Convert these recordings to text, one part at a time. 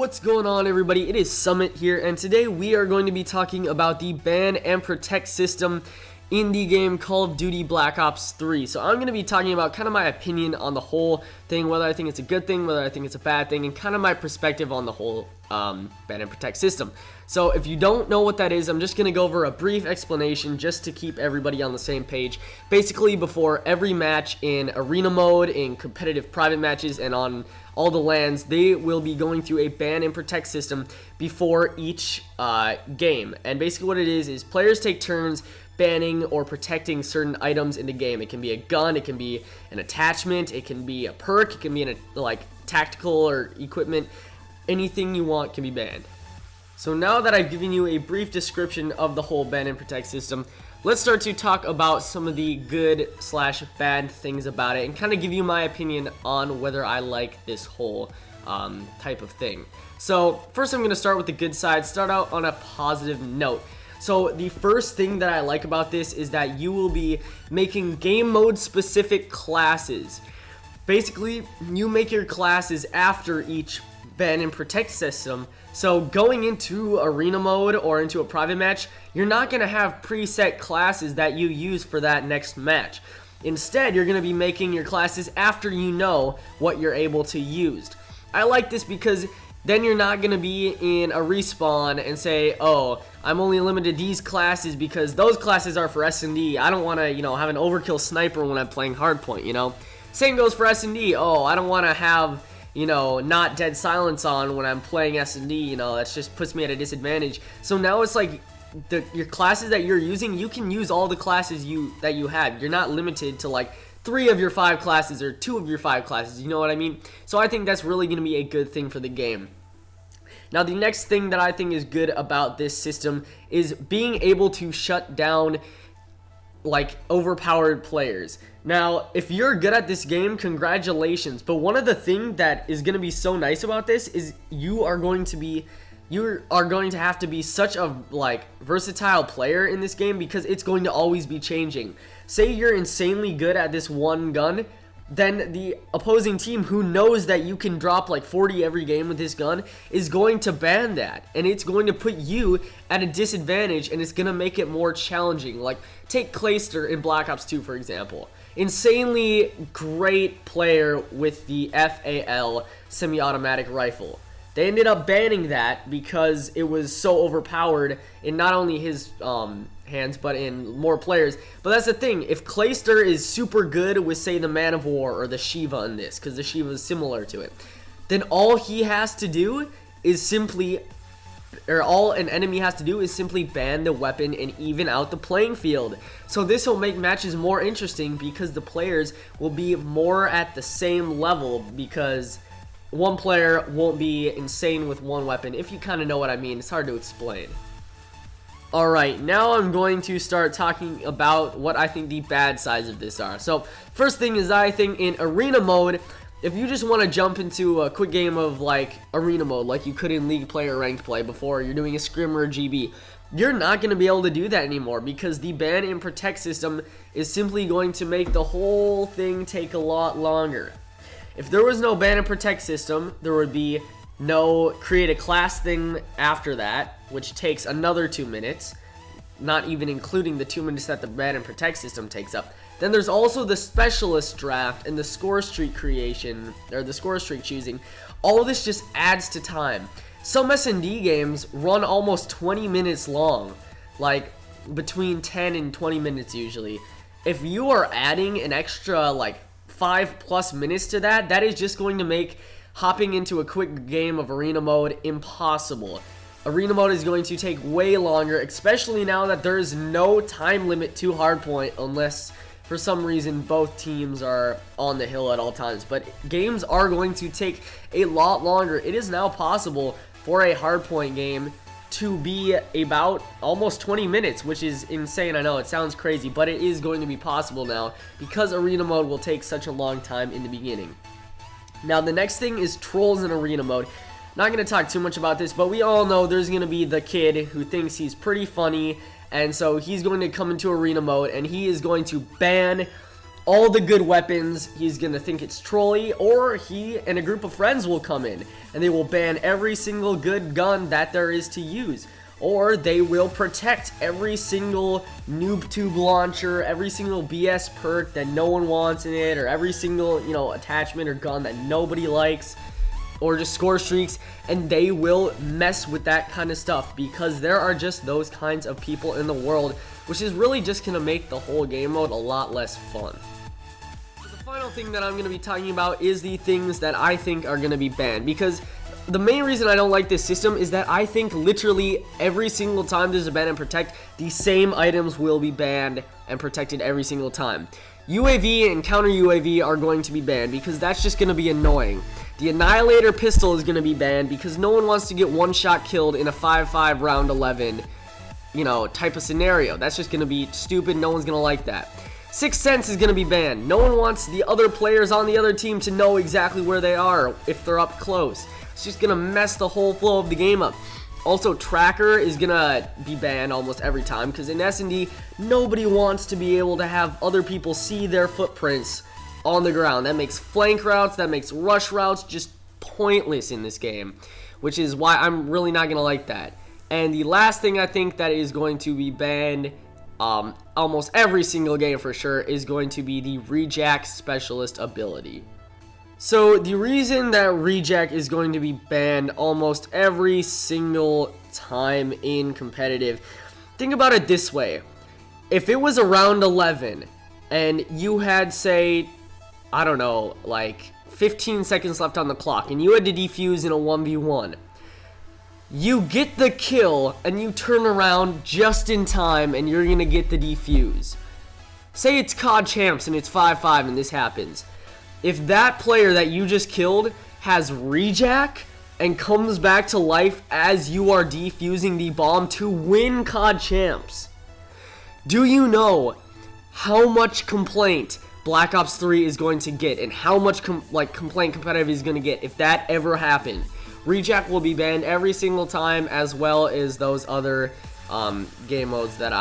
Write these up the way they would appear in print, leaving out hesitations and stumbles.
What's going on, everybody? It is Summit here, and today we are going to be talking about the ban and protect system in the game Call of Duty Black Ops 3. So I'm going to be talking about kind of my opinion on the whole thing, whether I think it's a good thing, whether I think it's a bad thing, and kind of my perspective on the whole ban and protect system. So if you don't know what that is, I'm just going to go over a brief explanation just to keep everybody on the same page. Basically, before every match in arena mode, in competitive private matches, and on all the LANs, they will be going through a ban and protect system before each game. And basically what it is players take turns banning or protecting certain items in the game. It can be a gun, it can be an attachment, it can be a perk, it can be like tactical or equipment. Anything you want can be banned. So now that I've given you a brief description of the whole ban and protect system, let's start to talk about some of the good / bad things about it and kind of give you my opinion on whether I like this whole type of thing. So first I'm going to start with the good side, start out on a positive note. So the first thing that I like about this is that you will be making game mode specific classes. Basically, you make your classes after each ban and protect system. So going into arena mode or into a private match, you're not going to have preset classes that you use for that next match. Instead, you're going to be making your classes after you know what you're able to use. I like this because then you're not going to be in a respawn and say, oh, I'm only limited to these classes because those classes are for S&D. I don't want to, have an overkill sniper when I'm playing hardpoint, Same goes for S&D. Oh, I don't want to have not dead silence on when I'm playing S&D, that just puts me at a disadvantage. So now it's like your classes that you're using, you can use all the classes that you have. You're not limited to like 3 of your 5 classes or 2 of your 5 classes, you know what I mean? So I think that's really going to be a good thing for the game. Now the next thing that I think is good about this system is being able to shut down like overpowered players. Now, if you're good at this game, congratulations. But one of the things that is going to be so nice about this is you are going to have to be such a versatile player in this game because it's going to always be changing. Say you're insanely good at this one gun, then the opposing team who knows that you can drop like 40 every game with this gun is going to ban that, and it's going to put you at a disadvantage, and it's going to make it more challenging. Like take Clayster in Black Ops 2 for example. Insanely great player with the FAL semi-automatic rifle. They ended up banning that because it was so overpowered in not only his hands but in more players. But that's the thing, if Clayster is super good with say the Man of War or the Shiva in this, because the Shiva is similar to it, then all he has to do is simply, or all an enemy has to do is simply ban the weapon and even out the playing field. So this will make matches more interesting because the players will be more at the same level, because one player won't be insane with one weapon. If you kind of know what I mean, it's hard to explain. Alright, now I'm going to start talking about what I think the bad sides of this are. So first thing is, I think in arena mode, if you just want to jump into a quick game of like arena mode like you could in league play or ranked play before, you're doing a scrim or a GB, you're not going to be able to do that anymore because the ban and protect system is simply going to make the whole thing take a lot longer. If there was no ban and protect system, there would be no create a class thing after that, which takes another 2 minutes, not even including the 2 minutes that the ban and protect system takes up. Then there's also the specialist draft and the score streak creation, or the score streak choosing. All of this just adds to time. Some S&D games run almost 20 minutes long, like between 10 and 20 minutes usually. If you are adding an extra like 5+ minutes to that, that is just going to make hopping into a quick game of arena mode impossible. Arena mode is going to take way longer, especially now that there is no time limit to hardpoint unless for some reason both teams are on the hill at all times. But games are going to take a lot longer. It is now possible for a hardpoint game to be about almost 20 minutes, which is insane. I know it sounds crazy, but it is going to be possible now because arena mode will take such a long time in the beginning. Now the next thing is trolls in arena mode. Not going to talk too much about this, but we all know there's going to be the kid who thinks he's pretty funny, and so he's going to come into arena mode and he is going to ban all the good weapons. He's gonna think it's trolly, or he and a group of friends will come in and they will ban every single good gun that there is to use. Or they will protect every single noob tube launcher, every single BS perk that no one wants in it, or every single, you know, attachment or gun that nobody likes, or just score streaks, and they will mess with that kind of stuff because there are just those kinds of people in the world, which is really just going to make the whole game mode a lot less fun. The final thing that I'm going to be talking about is the things that I think are going to be banned, because the main reason I don't like this system is that I think literally every single time there's a ban and protect, the same items will be banned and protected every single time. UAV and counter UAV are going to be banned because that's just going to be annoying. The Annihilator pistol is going to be banned because no one wants to get one shot killed in a 5-5 round 11, you know, type of scenario. That's just going to be stupid. No one's going to like that. Sixth Sense is going to be banned. No one wants the other players on the other team to know exactly where they are if they're up close. It's just going to mess the whole flow of the game up. Also, Tracker is going to be banned almost every time because in S&D, nobody wants to be able to have other people see their footprints on the ground. That makes flank routes, that makes rush routes just pointless in this game, which is why I'm really not going to like that. And the last thing I think that is going to be banned almost every single game for sure is going to be the Rejack Specialist ability. So the reason that Rejack is going to be banned almost every single time in competitive, think about it this way. If it was a round 11 and you had, say, I don't know, like 15 seconds left on the clock and you had to defuse in a 1v1, you get the kill and you turn around just in time and you're gonna get the defuse. Say it's COD Champs and it's 5-5 and this happens. If that player that you just killed has Rejack and comes back to life as you are defusing the bomb to win COD Champs, do you know how much complaint Black Ops 3 is going to get and how much complaint competitive is going to get if that ever happened? Rejack will be banned every single time, as well as those other game modes that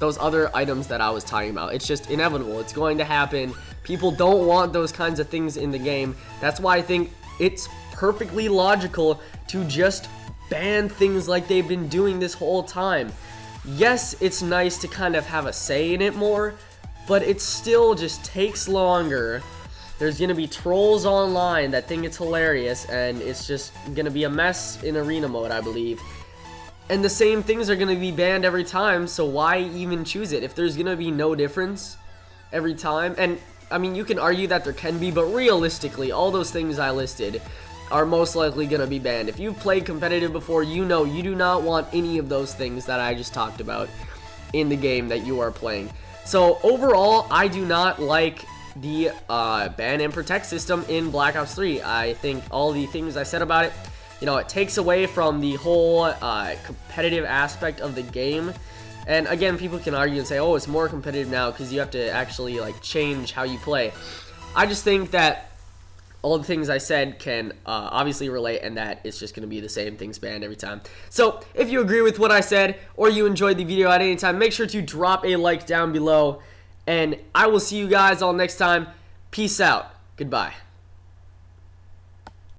those other items that I was talking about. It's just inevitable. It's going to happen. People don't want those kinds of things in the game. That's why I think it's perfectly logical to just ban things like they've been doing this whole time. Yes, it's nice to kind of have a say in it more, but it still just takes longer. There's going to be trolls online that think it's hilarious, and it's just going to be a mess in arena mode, I believe. And the same things are going to be banned every time, so why even choose it if there's going to be no difference every time? And, I mean, you can argue that there can be, but realistically, all those things I listed are most likely going to be banned. If you've played competitive before, you know you do not want any of those things that I just talked about in the game that you are playing. So, overall, I do not like the ban and protect system in Black Ops 3. I think all the things I said about it, you know, it takes away from the whole competitive aspect of the game. And again, people can argue and say, oh, it's more competitive now because you have to actually like change how you play. I just think that all the things I said can obviously relate, and that it's just going to be the same things banned every time. So if you agree with what I said or you enjoyed the video at any time, make sure to drop a like down below. And I will see you guys all next time. Peace out. Goodbye.